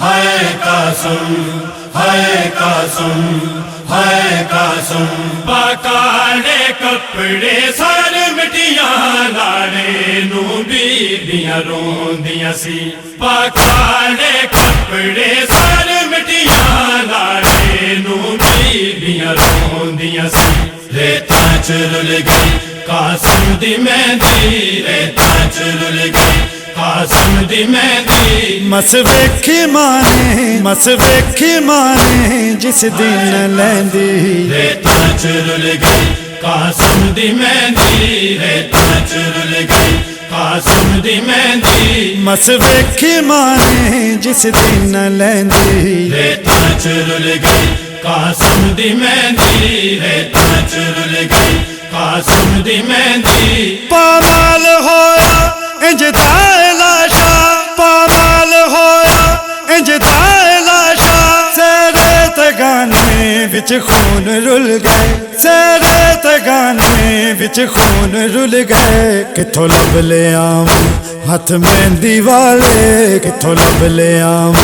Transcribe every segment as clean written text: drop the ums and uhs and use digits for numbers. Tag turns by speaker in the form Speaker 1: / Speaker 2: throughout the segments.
Speaker 1: ہے قاسم ہے قاسم ہے قاسم پاکالے کپڑے سر مٹیاں لاڑے نو بیبیاں روندیاں سی پاکالے کپڑے سر مٹیاں لاڑے نو بیبیاں روندیاں سی ریتاں چ رل گئی قاسم دی مہندی ریتاں چ رل گئی قاسم دی مہندی
Speaker 2: مس ویکھی مانے جس دن لیندی
Speaker 1: ریتاں چ رل گئی قاسم دی مہندی ریتاں چ رل گئی قاسم دی مہندی
Speaker 2: مس ویکھی مانے جس دن لیندی
Speaker 1: ریتاں چ رل گئی قاسم دی مہندی ریتاں چ رل گئی قاسم دی مہندی
Speaker 2: پامال ہویا انج دائے لاشا پامال ہویا انج دائے لاشا سیرے تگانے وچ خون رل گئے سیرے تگانے وچ خون رل گئے کتھوں لب لے آم ہاتھ مہندی والے کتھوں لب لے آم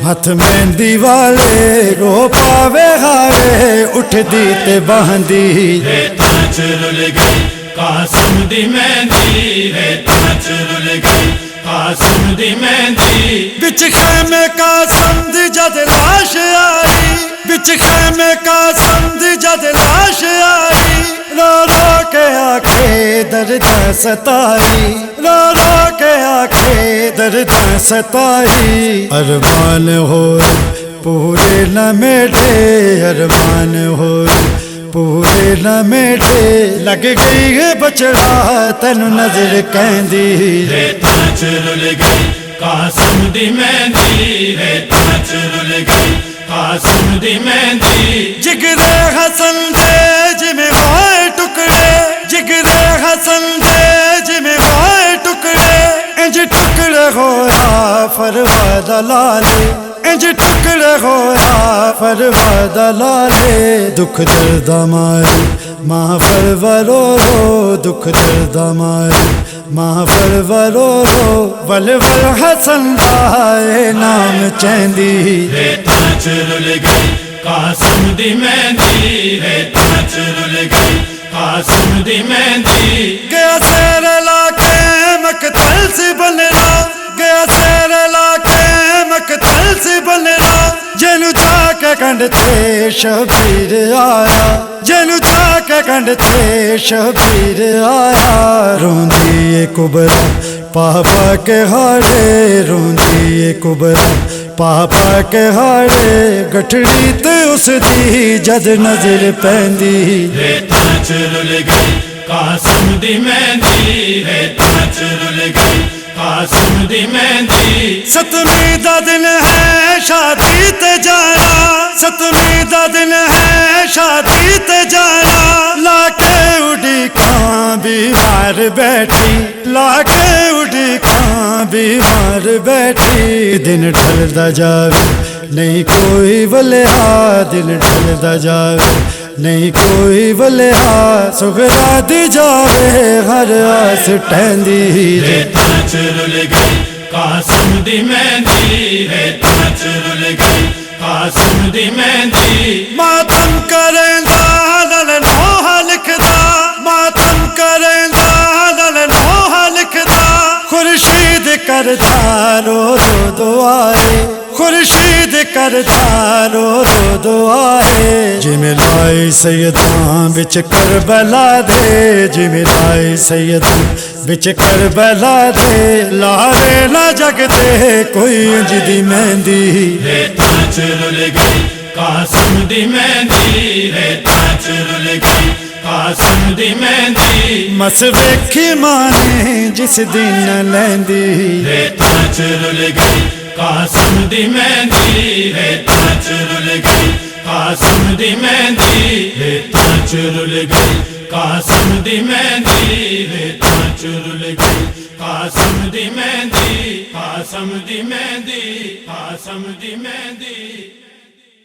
Speaker 2: ہاتھ مہندی والے رو پاوے ہارے اٹھ دی تے باندھی
Speaker 1: ریتاں چ رل گئی قاسم دی مہندی ریتاں چ رل گئی قاسم دی مہندی
Speaker 2: بچ خیمے قاسم دی جد لاش آئی بچ خیمے قاسم دی جد لاش آئی رو رو کے آنکھیں درد ستائی رو رو کے آنکھیں درد ستائی ارمان ہوئے پورے نہ میٹھے ارمان ہوئے پورے نہ میٹھے لگ گئی ہے بچڑا تینو نظر کہندی
Speaker 1: ریتاں چ رل گئی قاسم دی مہندی ریتاں چ رل گئی قاسم دی مہندی
Speaker 2: جگرے حسن دے جویں ہوئے ٹکڑے جگرے حسن دے جویں ہوئے ٹکڑے انج ٹکڑے ہویا فرہاد لالے انج ٹکڑے ہویا فرہاد لالے دکھ درد ماری ماں پرورو رو دکھ درد ماری ماں پرورو رو ول ول حسن دائے نام چہندی
Speaker 1: ریتاں چ رل گئی قاسم دی مہندی ریتاں چ رل گئی قاسم دی مہندی
Speaker 2: گیا سیر علاقے مقتل سے بننا گیا سیر علاقے مقتل سے بننا جنو جا کے کنڈ تھے شبیر آیا جنو جا کے کنڈ تھے شبیر آیا روندی کبرا پاپا کے ہاڑے روندی کبرا پاپا کے ہاڑے گٹھڑی تے اس دی جد نظر پیندی
Speaker 1: ریتاں چ رل گئی قاسم دی مہندی ریتاں چ رل گئی قاسم دی مہندی
Speaker 2: ستویں دا دن ہے شادی تے جانا ستویں دا دن ہے شادی تے جانا لا کے اڑی کھاں بیمار بیٹھی لا کے اڑی کھاں بیمار بیٹھی دن ڈھلدا جاوے نہیں کوئی ولہا دن ڈھلدا جاوے نہیں کوئی ولہا سغرا دی جاوے ہر آس ٹہندی
Speaker 1: ریتاں چ رل گئی قاسم دی مہندی ریتاں چ رل گئی قاسم دی مہندی
Speaker 2: ماتم کریندا لل نوحہ لکھدا ماتم کریندا لل نوحہ لکھدا خورشید کردا رو رو دعائے خورشید کردا رو رو دعائے جویں لائی سیداں بچ کربلا دے جویں لائی سیداں بچ کربلا دے لارے نہ جگ دے کوئی انج دی مہندی
Speaker 1: ریتاں چ رل گئی قاسم دی مہندی ریتاں چ رل گئی قاسم دی مہندی
Speaker 2: مس ویکھی مانے جس دن لیندی
Speaker 1: ریتاں چ رل گئی قاسم دی مہندی ریتاں چ رل گئی قاسم دی مہندی ریتاں چ رل گئی قاسم دی مہندی ریتاں چ رل گئی قاسم دی مہندی قاسم دی مہندی قاسم دی مہندی